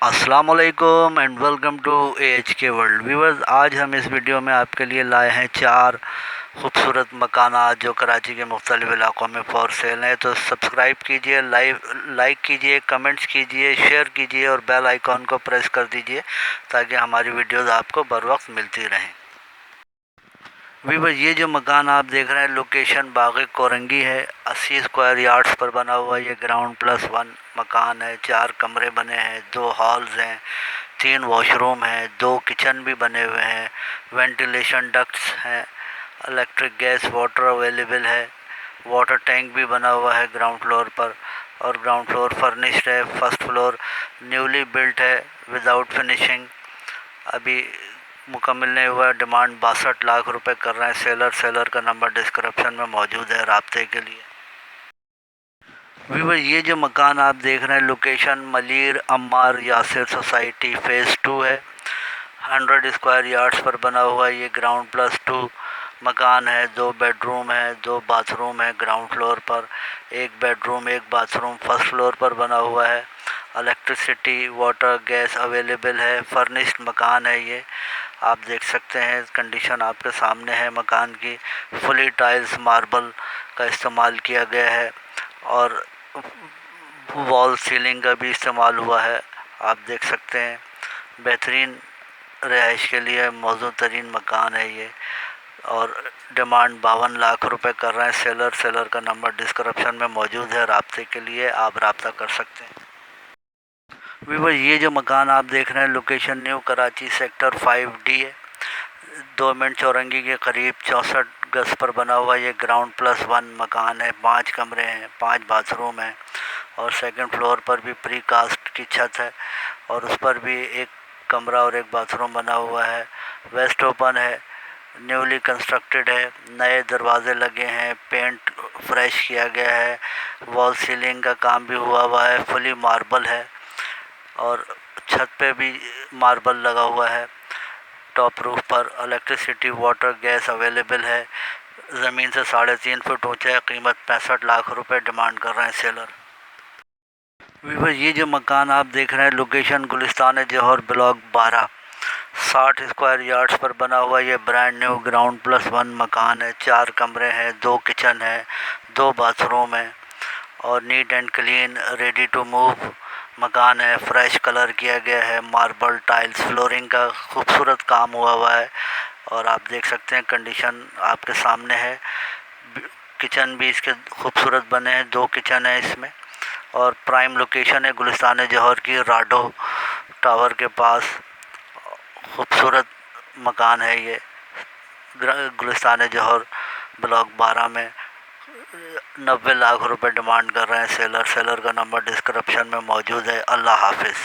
अस्सलाम वालेकुम and welcome to AHK world viewers. आज हम इस वीडियो में आपके लिए लाए हैं 4 खूबसूरत मकानात जो कराची के मुख्तलिफ इलाक़ों में फॉर सेल हैं। तो सब्सक्राइब कीजिए, लाइक कीजिए, कमेंट्स कीजिए, शेयर कीजिए और बेल आइकॉन को प्रेस कर दीजिए ताकि हमारी वीडियोज़ आपको बर वक्त मिलती रहें। वीवर्स, ये जो मकान आप देख रहे हैं लोकेशन बाग़ कोरंगी है। 80 स्क्वायर यार्ड्स पर बना हुआ ये ग्राउंड प्लस 1 मकान है। 4 कमरे बने हैं, 2 हॉल्स हैं, 3 वॉशरूम हैं, 2 किचन भी बने हुए हैं, वेंटिलेशन डक्ट्स हैं, इलेक्ट्रिक गैस वाटर अवेलेबल है, वाटर टैंक भी बना हुआ है ग्राउंड फ्लोर पर और ग्राउंड फ्लोर फर्निश्ड है। फर्स्ट फ्लोर न्यूली बिल्ट है विदाउट फिनिशिंग, अभी मुकम्मल नहीं हुआ। डिमांड 62 लाख रुपए कर रहे हैं सेलर का नंबर डिस्क्रिप्शन में मौजूद है राब्ते के लिए। व्यूअर, ये जो मकान आप देख रहे हैं location Malir Ammar Yasir society phase 2 है। 100 स्क्वायर यार्ड्स पर बना हुआ ये ग्राउंड प्लस 2 मकान है। 2 बेडरूम है, 2 बाथरूम है ग्राउंड फ्लोर पर, 1 बेडरूम 1 बाथरूम फर्स्ट फ्लोर पर बना हुआ है। इलेक्ट्रिसिटी वाटर गैस अवेलेबल है। फर्निश्ड मकान है ये, आप देख सकते हैं कंडीशन आपके सामने है मकान की। फुली टाइल्स मार्बल का इस्तेमाल किया गया है और वॉल सीलिंग का भी इस्तेमाल हुआ है, आप देख सकते हैं। बेहतरीन रिहाइश के लिए मौजूद तरीन मकान है ये और डिमांड 52 लाख रुपए कर रहे हैं सेलर का नंबर डिस्क्रिप्शन में मौजूद है राब्ते के लिए, आप रब्ता कर सकते हैं। वीवर, ये जो मकान आप देख रहे हैं location new Karachi sector 5D है। 2 मिनट चौरंगी के करीब 64 गज पर बना हुआ ये ग्राउंड प्लस 1 मकान है। 5 कमरे हैं, 5 बाथरूम हैं और सेकंड फ्लोर पर भी प्री कास्ट की छत है और उस पर भी 1 कमरा और 1 बाथरूम बना हुआ है। वेस्ट ओपन है, न्यूली कंस्ट्रक्टेड है, नए दरवाजे लगे हैं, पेंट फ्रेश किया गया है, वॉल सीलिंग का काम भी हुआ है, फुली मार्बल है और छत पे भी मार्बल लगा हुआ है। टॉप रूफ पर इलेक्ट्रिसिटी वाटर गैस अवेलेबल है। ज़मीन से 3.5 फुट ऊंचा है। कीमत 65 लाख रुपए डिमांड कर रहे हैं सेलर। वीवर, ये जो मकान आप देख रहे हैं लोकेशन गुलिस्तान जौहर ब्लॉक 12 60 स्क्वायर यार्ड्स पर बना हुआ ये ब्रांड न्यू ग्राउंड प्लस 1 मकान है। 4 कमरे हैं, 2 किचन है, 2 बाथरूम है और neat and clean ready to move मकान है। फ्रेश कलर किया गया है, मार्बल टाइल्स फ्लोरिंग का खूबसूरत काम हुआ है और आप देख सकते हैं कंडीशन आपके सामने है। किचन भी इसके खूबसूरत बने हैं, 2 किचन है इसमें और प्राइम लोकेशन है गुलिस्तान जौहर की राडो टावर के पास। खूबसूरत मकान है ये गुलिस्तान जौहर ब्लॉक 12 में। 90 लाख रुपए डिमांड कर रहे हैं सेलर का नंबर डिस्क्रिप्शन में मौजूद है। अल्लाह हाफिज़।